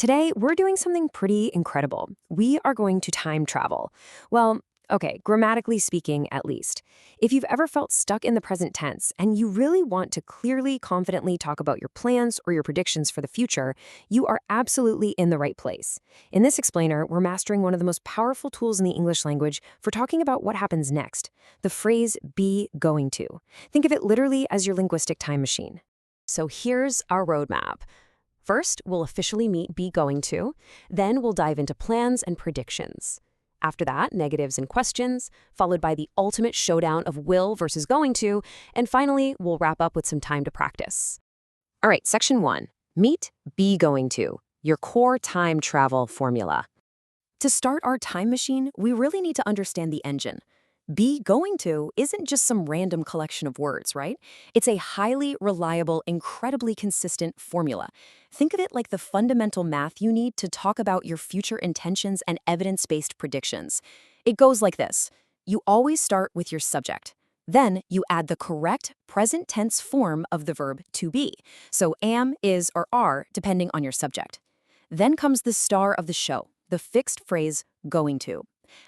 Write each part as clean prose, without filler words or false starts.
Today, we're doing something pretty incredible. We are going to time travel. Well, okay, grammatically speaking, at least. If you've ever felt stuck in the present tense and you really want to clearly, confidently talk about your plans or your predictions for the future, you are absolutely in the right place. In this explainer, we're mastering one of the most powerful tools in the English language for talking about what happens next, the phrase be going to. Think of it literally as your linguistic time machine. So here's our roadmap. First, we'll officially meet be going to. Then we'll dive into plans and predictions. After that, negatives and questions, followed by the ultimate showdown of will versus going to, and finally, we'll wrap up with some time to practice. All right, section 1. Meet be going to, your core time travel formula. To start our time machine, we really need to understand the engine. Be going to isn't just some random collection of words, right? It's a highly reliable, incredibly consistent formula. Think of it like the fundamental math you need to talk about your future intentions and evidence-based predictions. It goes like this. You always start with your subject. Then you add the correct present tense form of the verb to be. So am, is, or are, depending on your subject. Then comes the star of the show, the fixed phrase going to.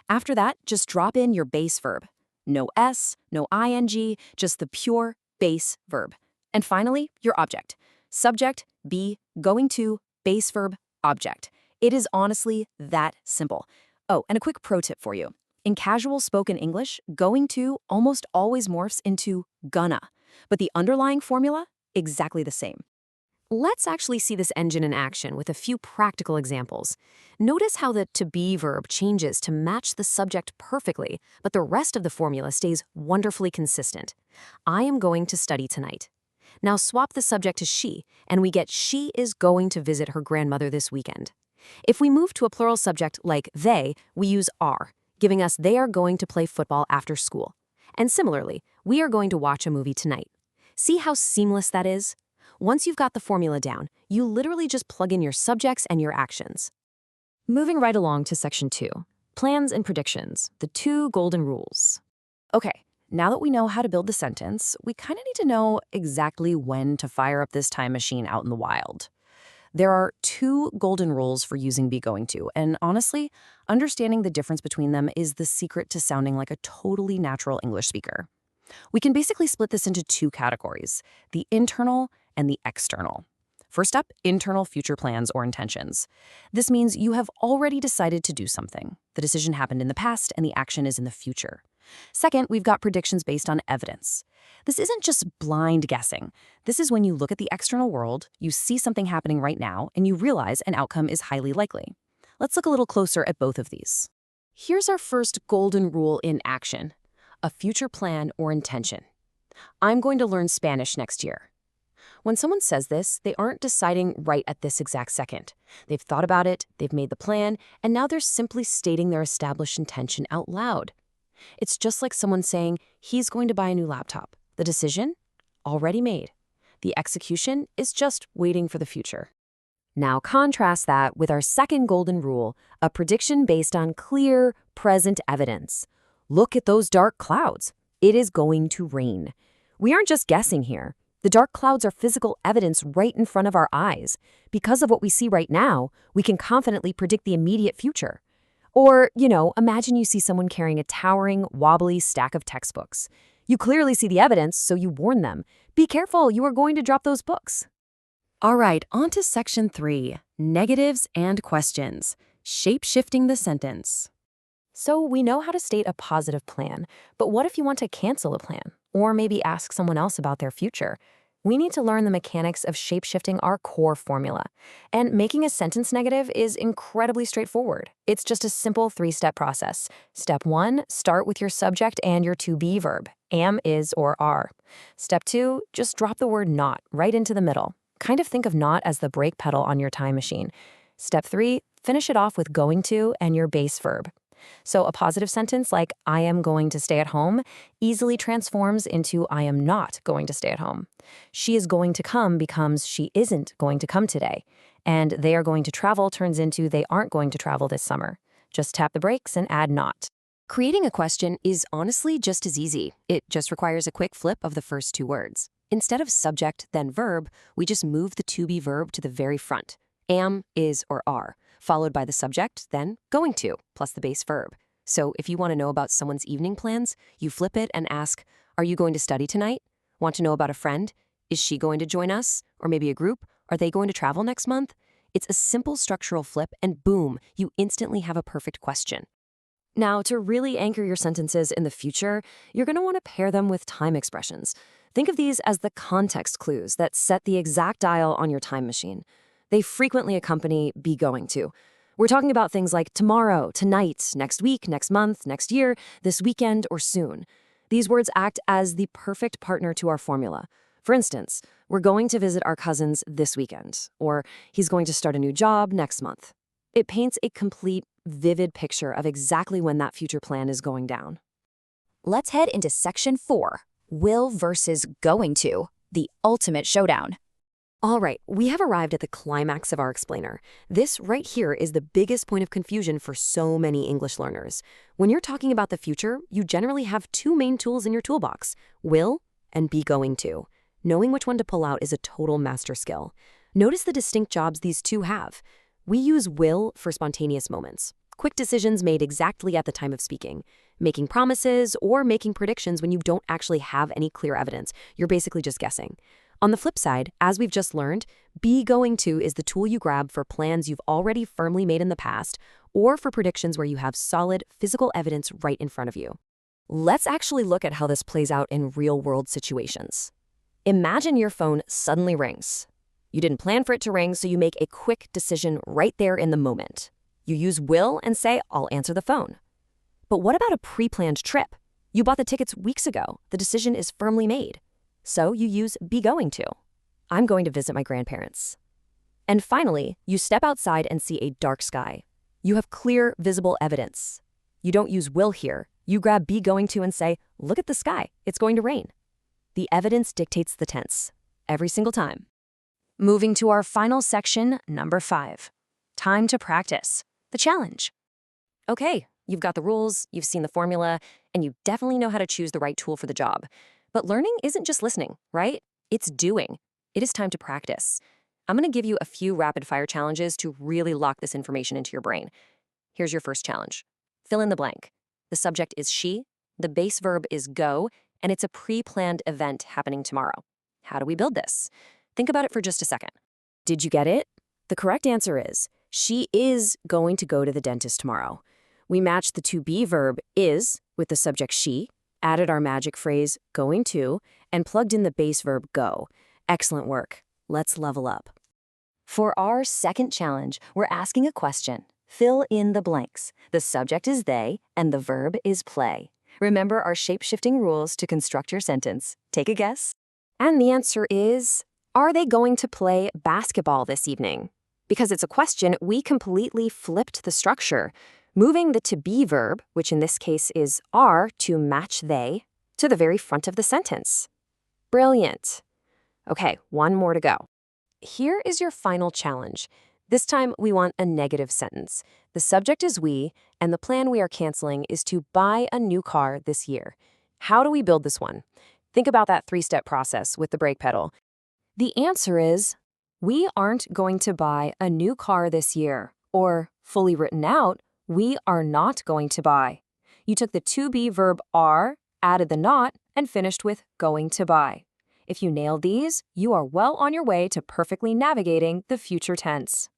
After that, just drop in your base verb. No S, no ing, just the pure base verb. And finally, your object. Subject, be, going to, base verb, object. It is honestly that simple. Oh, and a quick pro tip for you. In casual spoken English, going to almost always morphs into gonna, but the underlying formula, exactly the same. Let's actually see this engine in action with a few practical examples. Notice how the to be verb changes to match the subject perfectly, but the rest of the formula stays wonderfully consistent. I am going to study tonight. Now swap the subject to she, and we get she is going to visit her grandmother this weekend. If we move to a plural subject like they, we use are, giving us they are going to play football after school. And similarly, we are going to watch a movie tonight. See how seamless that is? Once you've got the formula down, you literally just plug in your subjects and your actions. Moving right along to section 2, plans and predictions, the 2 golden rules. Okay, now that we know how to build the sentence, we kind of need to know exactly when to fire up this time machine out in the wild. There are 2 golden rules for using be going to, and honestly, understanding the difference between them is the secret to sounding like a totally natural English speaker. We can basically split this into 2 categories, the internal and the external. First up, internal future plans or intentions. This means you have already decided to do something. The decision happened in the past and the action is in the future. Second, we've got predictions based on evidence. This isn't just blind guessing. This is when you look at the external world, you see something happening right now, and you realize an outcome is highly likely. Let's look a little closer at both of these. Here's our first golden rule in action. A future plan or intention. I'm going to learn Spanish next year. When someone says this, they aren't deciding right at this exact second. They've thought about it, they've made the plan, and now they're simply stating their established intention out loud. It's just like someone saying, he's going to buy a new laptop. The decision? Already made. The execution is just waiting for the future. Now contrast that with our second golden rule, a prediction based on clear, present evidence. Look at those dark clouds. It is going to rain. We aren't just guessing here. The dark clouds are physical evidence right in front of our eyes. Because of what we see right now, we can confidently predict the immediate future. Or, imagine you see someone carrying a towering, wobbly stack of textbooks. You clearly see the evidence, so you warn them. Be careful, you are going to drop those books. All right, on to section 3, negatives and questions, shape-shifting the sentence. So we know how to state a positive plan, but what if you want to cancel a plan? Or maybe ask someone else about their future? We need to learn the mechanics of shape-shifting our core formula. And making a sentence negative is incredibly straightforward. It's just a simple 3-step process. Step 1, start with your subject and your to be verb, am, is, or are. Step 2, just drop the word not right into the middle. Kind of think of not as the brake pedal on your time machine. Step 3, finish it off with going to and your base verb. So a positive sentence like, I am going to stay at home, easily transforms into I am not going to stay at home. She is going to come becomes she isn't going to come today. And they are going to travel turns into they aren't going to travel this summer. Just tap the brakes and add not. Creating a question is honestly just as easy. It just requires a quick flip of the first 2 words. Instead of subject, then verb, we just move the to be verb to the very front. Am, is, or are, followed by the subject, then going to, plus the base verb. So if you want to know about someone's evening plans, you flip it and ask, are you going to study tonight? Want to know about a friend? Is she going to join us? Or maybe a group? Are they going to travel next month? It's a simple structural flip, and boom, you instantly have a perfect question. Now, to really anchor your sentences in the future, you're going to want to pair them with time expressions. Think of these as the context clues that set the exact dial on your time machine. They frequently accompany be going to. We're talking about things like tomorrow, tonight, next week, next month, next year, this weekend, or soon. These words act as the perfect partner to our formula. For instance, we're going to visit our cousins this weekend, or he's going to start a new job next month. It paints a complete, vivid picture of exactly when that future plan is going down. Let's head into section 4, will versus going to, the ultimate showdown. All right, we have arrived at the climax of our explainer. This right here is the biggest point of confusion for so many English learners. When you're talking about the future, you generally have two main tools in your toolbox, will and be going to. Knowing which one to pull out is a total master skill. Notice the distinct jobs these two have. We use will for spontaneous moments, quick decisions made exactly at the time of speaking, making promises or making predictions when you don't actually have any clear evidence. You're basically just guessing. On the flip side, as we've just learned, be going to is the tool you grab for plans you've already firmly made in the past or for predictions where you have solid physical evidence right in front of you. Let's actually look at how this plays out in real-world situations. Imagine your phone suddenly rings. You didn't plan for it to ring, so you make a quick decision right there in the moment. You use will and say, I'll answer the phone. But what about a pre-planned trip? You bought the tickets weeks ago. The decision is firmly made. So you use be going to. I'm going to visit my grandparents. And finally, you step outside and see a dark sky. You have clear, visible evidence. You don't use will here. You grab be going to and say, look at the sky. It's going to rain. The evidence dictates the tense, every single time. Moving to our final section, number 5. Time to practice. The challenge. Okay, you've got the rules, you've seen the formula, and you definitely know how to choose the right tool for the job. But learning isn't just listening, right? It's doing. It is time to practice. I'm going to give you a few rapid-fire challenges to really lock this information into your brain. Here's your first challenge. Fill in the blank. The subject is she, the base verb is go, and it's a pre-planned event happening tomorrow. How do we build this? Think about it for just a second. Did you get it? The correct answer is, she is going to go to the dentist tomorrow. We matched the to be verb is with the subject she, added our magic phrase going to, and plugged in the base verb go. Excellent work. Let's level up. For our second challenge, we're asking a question. Fill in the blanks. The subject is they, and the verb is play. Remember our shape-shifting rules to construct your sentence. Take a guess. And the answer is, are they going to play basketball this evening? Because it's a question, we completely flipped the structure, moving the to be verb, which in this case is are to match they, to the very front of the sentence. Brilliant. Okay, one more to go. Here is your final challenge. This time, we want a negative sentence. The subject is we, and the plan we are canceling is to buy a new car this year. How do we build this one? Think about that 3-step process with the brake pedal. The answer is, we aren't going to buy a new car this year. Or, fully written out, we are not going to buy. You took the to be verb are, added the not, and finished with going to buy. If you nailed these, you are well on your way to perfectly navigating the future tense.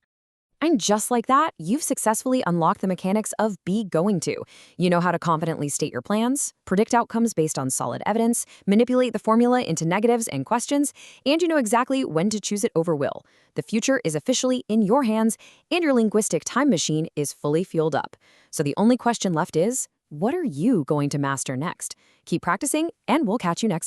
And just like that, you've successfully unlocked the mechanics of be going to. You know how to confidently state your plans, predict outcomes based on solid evidence, manipulate the formula into negatives and questions, and you know exactly when to choose it over will. The future is officially in your hands, and your linguistic time machine is fully fueled up. So the only question left is, what are you going to master next? Keep practicing, and we'll catch you next time.